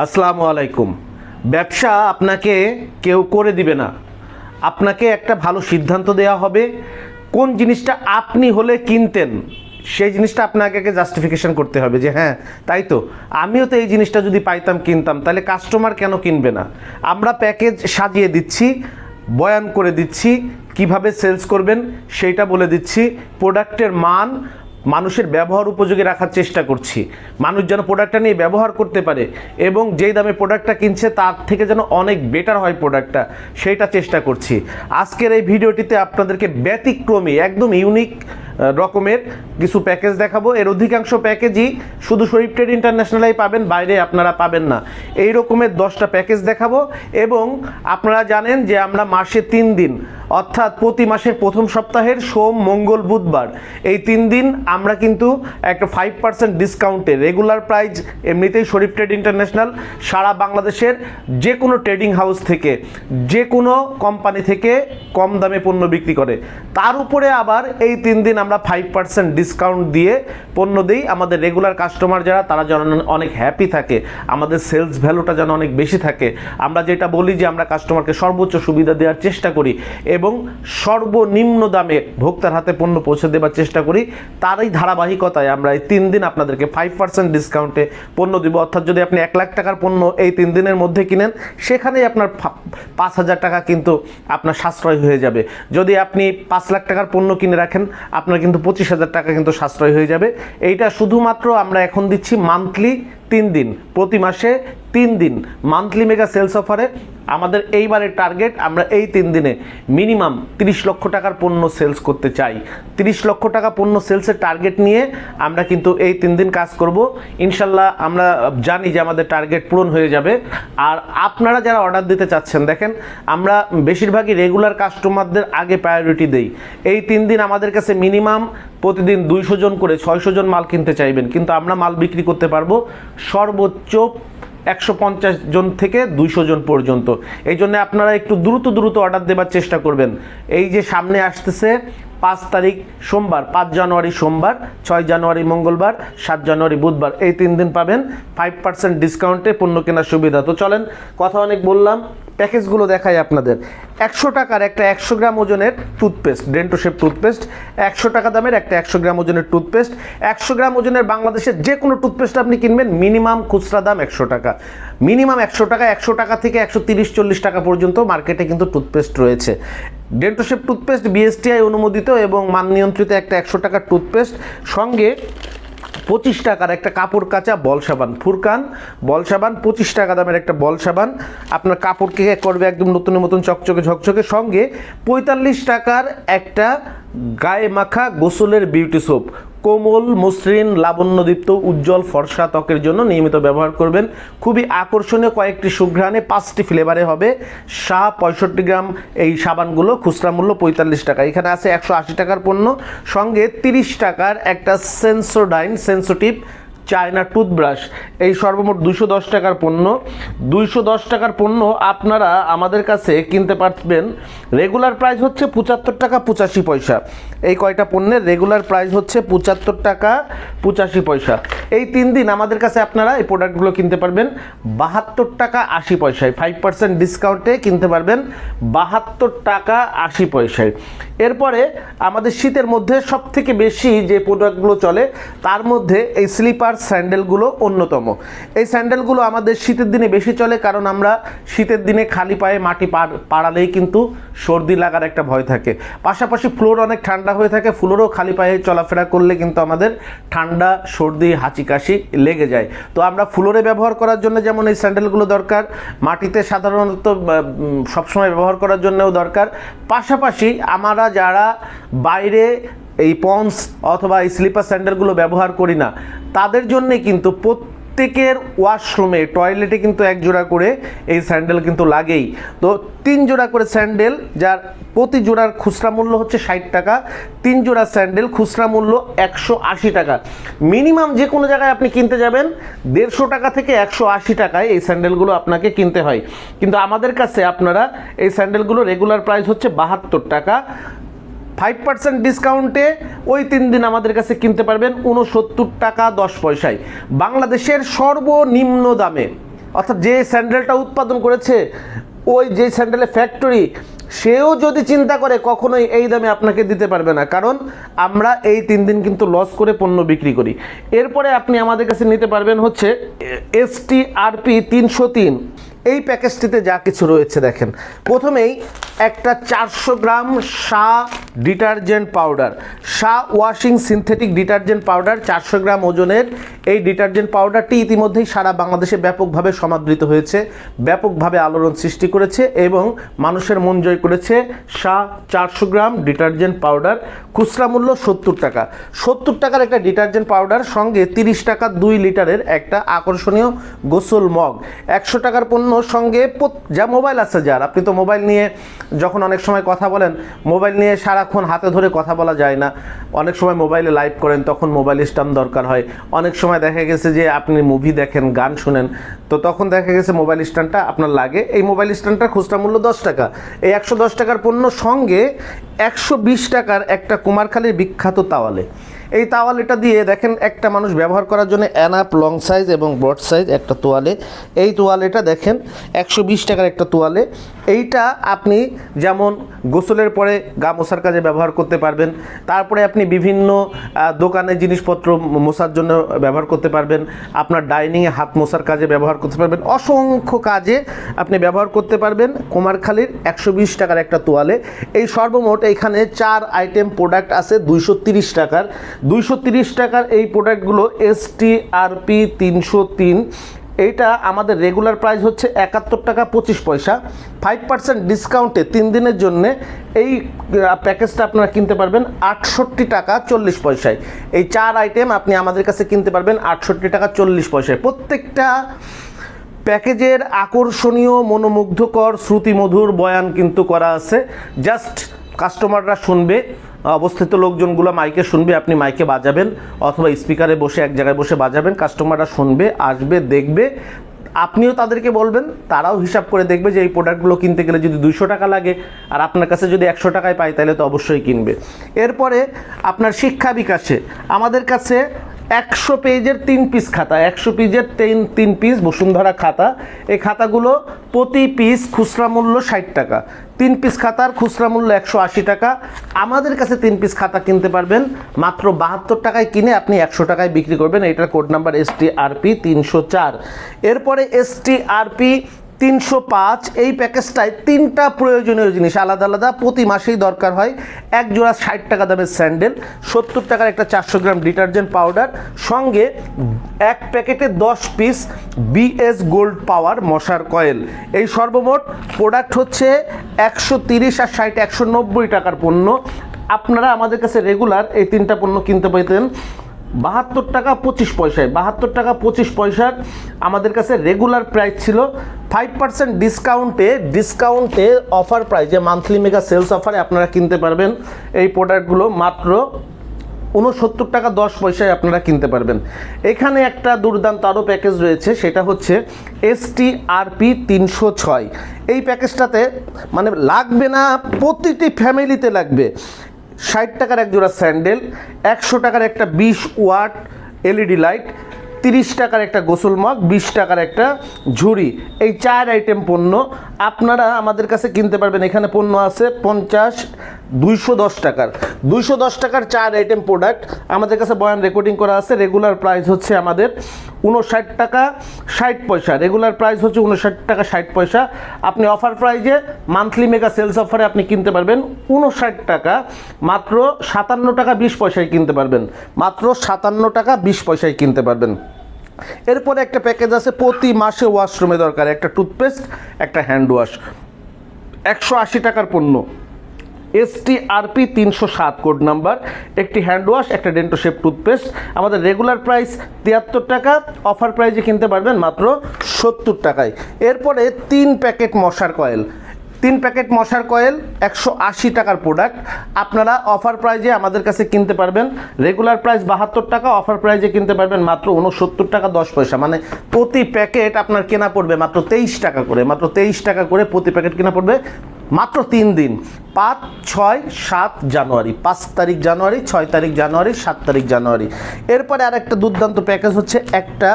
আসসালামু আলাইকুম। ব্যবসা আপনাকে কেউ করে দিবে না, আপনাকে একটা ভালো সিদ্ধান্ত দেওয়া হবে। কোন জিনিসটা আপনি হলে কিনতেন সেই জিনিসটা আপনাকে জাস্টিফিকেশন করতে হবে যে হ্যাঁ তাই তো, আমিও তো এই জিনিসটা যদি পাইতাম কিনতাম, তাহলে কাস্টমার কেন কিনবে না। আমরা প্যাকেজ সাজিয়ে দিচ্ছি, বয়ান করে দিচ্ছি, কিভাবে সেলস করবেন সেইটা বলে দিচ্ছি, প্রোডাক্টের মান মানুষের ব্যবহার উপযোগী রাখার চেষ্টা করছি, মানুষ যেন প্রোডাক্টটা নিয়ে ব্যবহার করতে পারে এবং যেই দামে প্রোডাক্টটা কিনছে তার থেকে যেন অনেক বেটার হয় প্রোডাক্টটা, সেইটা চেষ্টা করছি। আজকের এই ভিডিওটিতে আপনাদেরকে ব্যতিক্রমী একদম ইউনিক রকমের কিছু প্যাকেজ দেখাবো। এর অধিকাংশ প্যাকেজই শুধু শরীফ ট্রেড ইন্টারন্যাশনালেই পাবেন, বাইরে আপনারা পাবেন না। এই রকমের 10টা প্যাকেজ দেখাবো এবং আপনারা জানেন যে আমরা মাসে 3 দিন অর্থাৎ প্রতি মাসের প্রথম সপ্তাহের সোম, মঙ্গল, বুধবার এই 3 দিন আমরা কিন্তু একটা 5% ডিসকাউন্টে রেগুলার প্রাইস এমনিতেই শরীফ ট্রেড ইন্টারন্যাশনাল সারা বাংলাদেশের যে কোনো ট্রেডিং হাউস থেকে যে কোনো কোম্পানি থেকে কম দামে পণ্য বিক্রি করে, তার উপরে আবার এই 3 দিন আমরা 5% ডিসকাউন্ট দিয়ে পণ্য দিই। আমাদের রেগুলার কাস্টমার যারা, তারা যেন অনেক হ্যাপি থাকে, আমাদের সেলস ভ্যালুটা যেন অনেক বেশি থাকে। আমরা যেটা বলি যে আমরা কাস্টমারকে সর্বোচ্চ সুবিধা দেওয়ার চেষ্টা করি এবং সর্বনিম্ন দামে ভোক্তার হাতে পণ্য পৌঁছে দেওয়ার চেষ্টা করি। তারই ধারাবাহিকতায় আমরা এই 3 দিন আপনাদেরকে 5% ডিসকাউন্টে পণ্য দিব। অর্থাৎ যদি আপনি 1 লাখ টাকার পণ্য এই 3 দিনের মধ্যে কিনেন, সেখানেই আপনার 5,000 টাকা কিন্তু আপনার সাশ্রয় হয়ে যাবে। যদি আপনি 5 লাখ টাকার পণ্য কিনে রাখেন, আপনার কিন্তু 25,000 টাকা কিন্তু সাশ্রয় হয়ে যাবে। এইটা শুধুমাত্র আমরা এখন দিচ্ছি মান্থলি 3 দিন, প্রতি মাসে 3 দিন মান্থলি মেগা সেলস অফারে। আমাদের এইবারের টার্গেট, আমরা এই 3 দিনে মিনিমাম 30 লক্ষ টাকার পণ্য সেলস করতে চাই। 30 লক্ষ টাকা পণ্য সেলসের টার্গেট নিয়ে আমরা কিন্তু এই 3 দিন কাজ করব। ইনশাল্লাহ আমরা জানি যে আমাদের টার্গেট পূরণ হয়ে যাবে। আর আপনারা যারা অর্ডার দিতে চাচ্ছেন, দেখেন আমরা বেশিরভাগই রেগুলার কাস্টমারদের আগে প্রায়োরিটি দেই। এই 3 দিন আমাদের কাছে মিনিমাম প্রতিদিন 200 জন করে 600 জন মাল কিনতে চাইবেন, কিন্তু আমরা মাল বিক্রি করতে পারবো সর্বোচ্চ 150 জন থেকে 200 জন পর্যন্ত। এই জন্য আপনারা একটু দ্রুত অর্ডার দেবার চেষ্টা করবেন। এই যে সামনে আসতেছে 5 তারিখ সোমবার, 5 জানুয়ারি সোমবার, 6 জানুয়ারি মঙ্গলবার, 7 জানুয়ারি বুধবার, এই 3 দিন পাবেন 5% ডিসকাউন্টে পণ্য কেনার সুবিধা। তো চলেন, কথা অনেক বললাম, প্যাকেজগুলো দেখাই আপনাদের। 100 টাকার একটা 100 গ্রাম ওজনের টুথপেস্ট, ডেন্টো শেপ টুথপেস্ট, 100 টাকা দামের একটা 100 গ্রাম ওজনের টুথপেস্ট। 100 গ্রাম ওজনের বাংলাদেশের যে কোনো টুথপেস্ট আপনি কিনবেন, মিনিমাম খুচরা দাম 100 টাকা, মিনিমাম 100 টাকা। 100 টাকা থেকে 130-40 টাকা পর্যন্ত মার্কেটে কিন্তু টুথপেস্ট রয়েছে। ডেন্টো শেপ টুথপেস্ট বিএসটিআই অনুমোদিত এবং মান নিয়ন্ত্রিত একটা 100 টাকার টুথপেস্ট, সঙ্গে 25 টাকার একটা কাপড় কাচা বল সাবান, ফুরকান বল সাবান, 25 টাকা দামের একটা বল সাবান, আপনার কাপড়কে করবে একদম নতুনের মতন চকচকে ঝকঝকে। সঙ্গে 45 টাকার একটা গায়ে মাখা গোসলের বিউটি সোপ, কোমল, মসৃণ, লাবণ্যদীপ্ত, উজ্জ্বল ফর্সা ত্বকের জন্য নিয়মিত ব্যবহার করবেন। খুবই আকর্ষণীয় কয়েকটি সুঘ্রাণে 5টি ফ্লেভারে হবে। 65 গ্রাম এই সাবানগুলো খুচরা মূল্য 45 টাকা। এখানে আছে 180 টাকার পণ্য, সঙ্গে 30 টাকার একটা সেন্সোডাইন সেন্সিটিভ চায়না টুথব্রাশ। এই সর্বমোট 210 টাকার পণ্য। 210 টাকার পণ্য আপনারা আমাদের কাছে কিনতে পারবেন। রেগুলার প্রাইস হচ্ছে 75 টাকা 85 পয়সা। এই কয়টা পণ্যের রেগুলার প্রাইস হচ্ছে 75 টাকা 85 পয়সা। এই 3 দিন আমাদের কাছে আপনারা এই প্রোডাক্টগুলো কিনতে পারবেন 72 টাকা 80 পয়সায়। 5% ডিসকাউন্টে কিনতে পারবেন 72 টাকা 80 পয়সায়। এরপরে আমাদের শীতের মধ্যে সবথেকে বেশি যে প্রোডাক্টগুলো চলে, তার মধ্যে এই স্লিপার স্যান্ডেলগুলো অন্যতম। এই স্যান্ডেলগুলো আমাদের শীতের দিনে বেশি চলে, কারণ আমরা শীতের দিনে খালি পায়ে মাটি পাড়ালেই কিন্তু সর্দি লাগার একটা ভয় থাকে। পাশাপাশি ফ্লোর অনেক ঠান্ডা হয়ে থাকে, ফ্লোরও খালি পায়ে চলাফেরা করলে কিন্তু আমাদের ঠান্ডা, সর্দি, হাঁচি কাশি লেগে যায়। তো আমরা ফ্লোরে ব্যবহার করার জন্য যেমন এই স্যান্ডেলগুলো দরকার, মাটিতে সাধারণত সবসময় ব্যবহার করার জন্যও দরকার। পাশাপাশি আমরা যারা বাইরে এই পন্স অথবা এই স্লিপার স্যান্ডেলগুলো ব্যবহার করি না, তাদের জন্যে কিন্তু প্রত্যেকের ওয়াশরুমে, টয়লেটে কিন্তু 1 জোড়া করে এই স্যান্ডেল কিন্তু লাগেই। তো 3 জোড়া করে স্যান্ডেল, যার প্রতি জোড়ার খুচরা মূল্য হচ্ছে 60 টাকা। 3 জোড়া স্যান্ডেল খুচরা মূল্য 180 টাকা। মিনিমাম যে কোনো জায়গায় আপনি কিনতে যাবেন 150 টাকা থেকে 180 টাকায় এই স্যান্ডেলগুলো আপনাকে কিনতে হয়, কিন্তু আমাদের কাছে আপনারা এই স্যান্ডেলগুলো রেগুলার প্রাইস হচ্ছে 72 টাকা। 5% ডিসকাউন্টে ওই 3 দিন আমাদের কাছে কিনতে পারবেন 69 টাকা 10 পয়সায়। বাংলাদেশের সর্বনিম্ন দামে অর্থাৎ যে স্যান্ডেলটা উৎপাদন করেছে ওই যে স্যান্ডেলের ফ্যাক্টরি, সেও যদি চিন্তা করে কখনোই এই দামে আপনাকে দিতে পারবে না, কারণ আমরা এই 3 দিন কিন্তু লস করে পণ্য বিক্রি করি। এরপরে আপনি আমাদের কাছে নিতে পারবেন হচ্ছে STRP 303। এই প্যাকেজটিতে যা কিছু রয়েছে দেখেন, প্রথমেই একটা 400 gram Shah detergent powder, Shah washing synthetic detergent powder 400 gram ওজনের। এই ডিটারজেন্ট পাউডারটি ইতিমধ্যেই সারা বাংলাদেশে ব্যাপকভাবে সমাদৃত হয়েছে, ব্যাপকভাবে আলোড়ন সৃষ্টি করেছে এবং মানুষের মন জয় করেছে। শাহ 400 গ্রাম ডিটারজেন্ট পাউডার, খুচরা মূল্য 70 টাকা। 70 টাকার একটা ডিটারজেন্ট পাউডার, সঙ্গে 30 টাকা 2 লিটারের একটা আকর্ষণীয় গোসল মগ। 100 টাকার পণ্য, সঙ্গে যা মোবাইল আছে যার, আপনি তো মোবাইল নিয়ে যখন অনেক সময় কথা বলেন, মোবাইল নিয়ে সারাক্ষণ হাতে ধরে কথা বলা যায় না, অনেক সময় মোবাইলে লাইভ করেন, তখন মোবাইল স্ট্যান্ড দরকার হয়। অনেক সময় দেখা গেছে যে আপনি মুভি দেখেন, গান শুনেন, তো তখন দেখা গেছে মোবাইল স্ট্যান্ডটা আপনার লাগে। এই মোবাইল স্ট্যান্ডটার খুচরা মূল্য 10 টাকা। এই 110 টাকার পণ্য সঙ্গে 120 টাকার একটা কুমারখালীর বিখ্যাত তাওয়ালে। এই তাওয়ালেটা দিয়ে দেখেন একটা মানুষ ব্যবহার করার জন্য এনাফ লং সাইজ এবং ব্রড সাইজ একটা তোয়ালে। এই তোয়ালেটা দেখেন 120 টাকার একটা তোয়ালে। এইটা আপনি যেমন গোসলের পরে গা মোছার কাজে ব্যবহার করতে পারবেন, তারপরে আপনি বিভিন্ন দোকানে জিনিসপত্র মোছার জন্য ব্যবহার করতে পারবেন, আপনার ডাইনিংয়ে হাত মোছার কাজে ব্যবহার করতে পারবেন, অসংখ্য কাজে আপনি ব্যবহার করতে পারবেন কুমারখালীর 120 টাকার একটা তোয়ালে। এই সর্বমোট এইখানে 4 আইটেম প্রোডাক্ট আছে 230 টাকার। 230 টাকার এই প্রোডাক্টগুলো STRP 303। এইটা আমাদের রেগুলার প্রাইস হচ্ছে 71 টাকা 25 পয়সা। 5% ডিসকাউন্টে 3 দিনের জন্য এই প্যাকেজটা আপনারা কিনতে পারবেন 68 টাকা 40 পয়সায়। এই 4 আইটেম আপনি আমাদের কাছে কিনতে পারবেন 68 টাকা 40 পয়সায়। প্রত্যেকটা প্যাকেজের আকর্ষণীয় মনোমুগ্ধকর শ্রুতিমধুর বয়ান কিন্তু করা আছে। জাস্ট কাস্টমাররা শুনবে, অবস্থিত লোকজনগুলো মাইকে শুনবে, আপনি মাইকে বাজাবেন অথবা স্পিকারে বসে এক জায়গায় বসে বাজাবেন, কাস্টমাররা শুনবে, আসবে, দেখবে, আপনিও তাদেরকে বলবেন, তারাও হিসাব করে দেখবে যে এই প্রোডাক্টগুলো কিনতে গেলে যদি 200 টাকা লাগে আর আপনার কাছে যদি 100 টাকায় পায় তাহলে তো অবশ্যই কিনবে। এরপরে আপনার শিক্ষা বিকাশে আমাদের কাছে 100 পেজের 3 পিস খাতা, 100 পেজের 3 পিস বসুন্ধরা খাতা। এই খাতাগুলো প্রতি পিস খুচরা মূল্য 60 টাকা। 3 পিস খাতার খুচরা মূল্য 180 টাকা। আমাদের কাছে 3 পিস খাতা কিনতে পারবেন মাত্র 72 টাকায়, কিনে আপনি 100 টাকায় বিক্রি করবেন। এটার কোড নাম্বার STRP 304। এরপরে STRP 305। এই প্যাকেজটায় 3টা প্রয়োজনীয় জিনিস আলাদা আলাদা প্রতি মাসেই দরকার হয়। এক জোড়া 60 টাকা দামের স্যান্ডেল, 70 টাকার একটা 400 গ্রাম ডিটারজেন্ট পাউডার, সঙ্গে এক প্যাকেটে 10 পিস BS গোল্ড পাওয়ার মশার কয়েল। এই সর্বমোট প্রোডাক্ট হচ্ছে 130 আর 60 190 টাকার পণ্য। আপনারা আমাদের কাছে রেগুলার এই 3টা পণ্য কিনতে পেতেন 72 টাকা 25 পয়সায়। 72 টাকা 25 পয়সার আমাদের কাছে রেগুলার প্রাইস ছিল। 5% ডিসকাউন্টে অফার প্রাইজে মান্থলি মেগা সেলস অফারে আপনারা কিনতে পারবেন এই প্রোডাক্টগুলো মাত্র 69 টাকা 10 পয়সায় আপনারা কিনতে পারবেন। এখানে একটা দুর্দান্ত আরও প্যাকেজ রয়েছে, সেটা হচ্ছে STRP 306। এই প্যাকেজটাতে মানে লাগবে না, প্রতিটি ফ্যামিলিতে লাগবে 60 টাকার এক জোড়া স্যান্ডেল, 100 টাকার একটা 20 ওয়াট LED লাইট, 30 টাকার একটা গোসল মগ, 20 টাকার একটা ঝুড়ি। এই 4 আইটেম পণ্য আপনারা আমাদের কাছে কিনতে পারবেন। এখানে পণ্য আছে 50, 210 টাকার। 210 টাকার 4 আইটেম প্রোডাক্ট আমাদের কাছে বয়ান রেকর্ডিং করা আছে। রেগুলার প্রাইস হচ্ছে আমাদের 59 টাকা 60 পয়সা। রেগুলার প্রাইস হচ্ছে 59 টাকা 60 পয়সা। আপনি অফার প্রাইজে মান্থলি মেগা সেলস অফারে আপনি কিনতে পারবেন 59 টাকা মাত্র 57 টাকা 20 পয়সায় কিনতে পারবেন। মাত্র 57 টাকা 20 পয়সায় কিনতে পারবেন। এরপরে একটা প্যাকেজ আছে প্রতি মাসে ওয়াশরুমে দরকার একটা টুথপেস্ট, একটা হ্যান্ড ওয়াশ, 180 টাকার পণ্য। STRP 307 কোড নাম্বার, একটি হ্যান্ড ওয়াশ, একটা ডেন্টো শেপ টুথপেস্ট। আমাদের রেগুলার প্রাইস 73 টাকা, অফার প্রাইসে কিনতে পারবেন মাত্র 70 টাকায়। এরপরে 3 প্যাকেট মশার কয়েল, 3 প্যাকেট মশার কয়েল 180 টাকার প্রোডাক্ট। আপনারা অফার প্রাইজে আমাদের কাছে কিনতে পারবেন। রেগুলার প্রাইস 72 টাকা, অফার প্রাইজে কিনতে পারবেন মাত্র 69 টাকা 10 পয়সা। মানে প্রতি প্যাকেট আপনার কেনা পড়বে মাত্র 23 টাকা করে, মাত্র 23 টাকা করে প্রতি প্যাকেট কেনা পড়বে। মাত্র 3 দিন, 5, 6, 7 জানুয়ারি, 5 তারিখ জানুয়ারি, 6 তারিখ জানুয়ারি, 7 তারিখ জানুয়ারি। এরপরে আর একটা দুর্দান্ত প্যাকেজ হচ্ছে একটা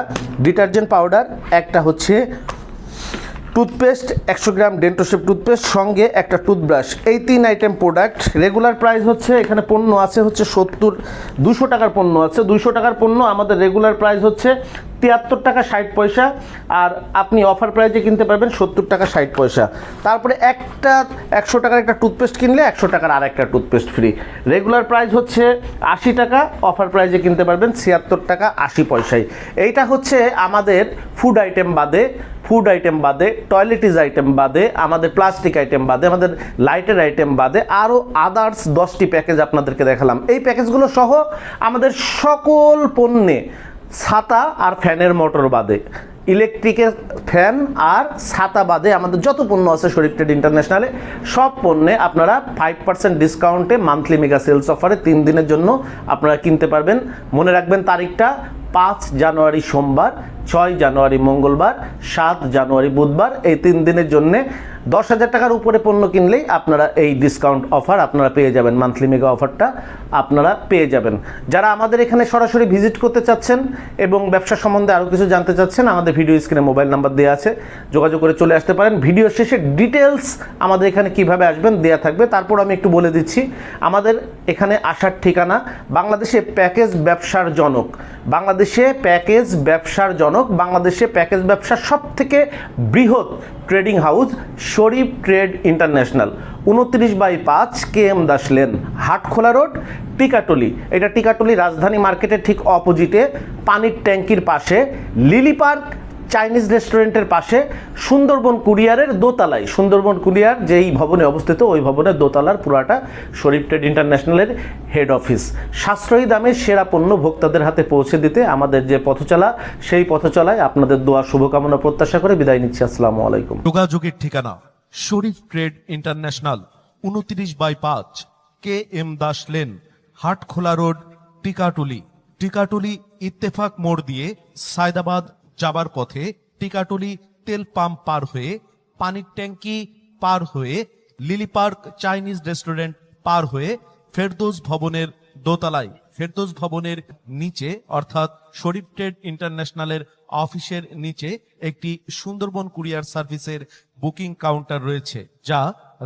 ডিটারজেন্ট পাউডার, একটা হচ্ছে টুথপেস্ট 100 গ্রাম ডেন্টোশেপ টুথপেস্ট, সঙ্গে একটা টুথব্রাশ। এই 3 আইটেম প্রোডাক্ট রেগুলার প্রাইস হচ্ছে, এখানে পণ্য আছে হচ্ছে 200 টাকার পণ্য আছে, 200 টাকার পণ্য আমাদের রেগুলার প্রাইস হচ্ছে 73 টাকা 60 পয়সা, আর আপনি অফার প্রাইসে কিনতে পারবেন 70 টাকা 60 পয়সা। তারপরে একটা 100 টাকার একটা টুথপেস্ট কিনলে 100 টাকার আর একটা টুথপেস্ট ফ্রি। রেগুলার প্রাইস হচ্ছে 80 টাকা, অফার প্রাইসে কিনতে পারবেন 76 টাকা 80 পয়সায়। এইটা হচ্ছে আমাদের ফুড আইটেম বাদে, টয়লেটিস আইটেম বাদে, আমাদের প্লাস্টিক আইটেম বাদে, আমাদের লাইটের আইটেম বাদে আরও আদার্স 10টি প্যাকেজ আপনাদেরকে দেখালাম। এই প্যাকেজগুলো সহ আমাদের সকল পণ্যে, ছাতা আর ফ্যানের মোটর বাদে, ইলেকট্রিকের ফ্যান আর ছাতা বাদে আমাদের যত পণ্য আছে শরীফ ট্রেড ইন্টারন্যাশনালে, সব পণ্যে আপনারা 5% ডিসকাউন্টে মান্থলি মেগা সেলস অফারে 3 দিনের জন্য আপনারা কিনতে পারবেন। মনে রাখবেন তারিখটা 5 জানুয়ারি সোমবার, 6 জানুয়ারি মঙ্গলবার, 7 জানুয়ারি বুধবার। এই 3 দিনের জন্য 10,000 টাকার উপরে পণ্য কিনলেই আপনারা এই ডিসকাউন্ট অফার আপনারা পেয়ে যাবেন, মান্থলি মেগা অফারটা আপনারা পেয়ে যাবেন। যারা আমাদের এখানে সরাসরি ভিজিট করতে চাচ্ছেন এবং ব্যবসা সম্বন্ধে আরও কিছু জানতে চাচ্ছেন, আমাদের ভিডিও স্ক্রিনে মোবাইল নাম্বার দেওয়া আছে, যোগাযোগ করে চলে আসতে পারেন। ভিডিও শেষে ডিটেলস আমাদের এখানে কিভাবে আসবেন দেওয়া থাকবে। তারপর আমি একটু বলে দিচ্ছি আমাদের এখানে আসার ঠিকানা। বাংলাদেশে প্যাকেজ ব্যবসার জনক, বাংলাদেশে প্যাকেজ ব্যবসার সব থেকে বৃহৎ trading house Sharif trade international, 29/5 KM Das lane, Hatkhola road, Tikatuli. এটা টিকাটুলি রাজধানী মার্কেটের ঠিক অপোজিটে, পানির ট্যাঙ্কির পাশে, লিলি পার্ক চাইনিজ রেস্টুরেন্টের পাশে, সুন্দরবন কুরিয়ারের দোতলায়। সুন্দরবন কুরিয়ার যেই ভবনে অবস্থিত, ওই ভবনের দোতলার পুরাটা শরীফ ট্রেড ইন্টারন্যাশনালের হেড অফিস। সাশ্রয়ী দামে সেরা পণ্য ভোক্তাদের হাতে পৌঁছে দিতে আমাদের যে পথচলা, সেই পথচলায় আপনাদের দোয়া শুভকামনা প্রত্যাশা করে বিদায় নিচ্ছি। আসসালামু আলাইকুম। যোগাযোগের ঠিকানা Sharif trade international, 29/5 KM Das lane, Hatkhola road, Tikatuli Ittefaq মোড় দিয়ে সায়দাবাদ যাবার পথে, টিকাটুলি তেল পাম্প পার হয়ে, পানির ট্যাঙ্কি পার হয়ে, লিলি পার্ক চাইনিজ রেস্টুরেন্ট পার হয়ে ফেরদৌস ভবনের দোতলায়, ফেরদৌস ভবনের নিচে অর্থাৎ শরীফ ট্রেড ইন্টারন্যাশনালের অফিসের নিচে একটি সুন্দরবন কুরিয়ার সার্ভিসের বুকিং কাউন্টার রয়েছে, যা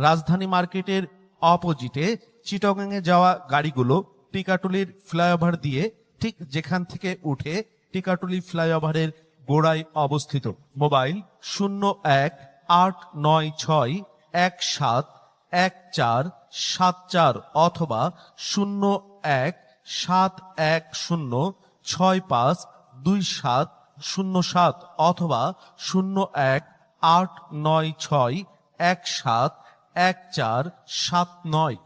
রাজধানী মার্কেটের অপোজিটে। চিটাগাংয়ে যাওয়া গাড়িগুলো টিকাটুলির ফ্লাইওভার দিয়ে ঠিক যেখান থেকে উঠে টিকাটুলি ফ্লাইওভারের গোড়ায় অবস্থিত। মোবাইল 0189171474 অথবা 0171065207 অথবা 018961714149।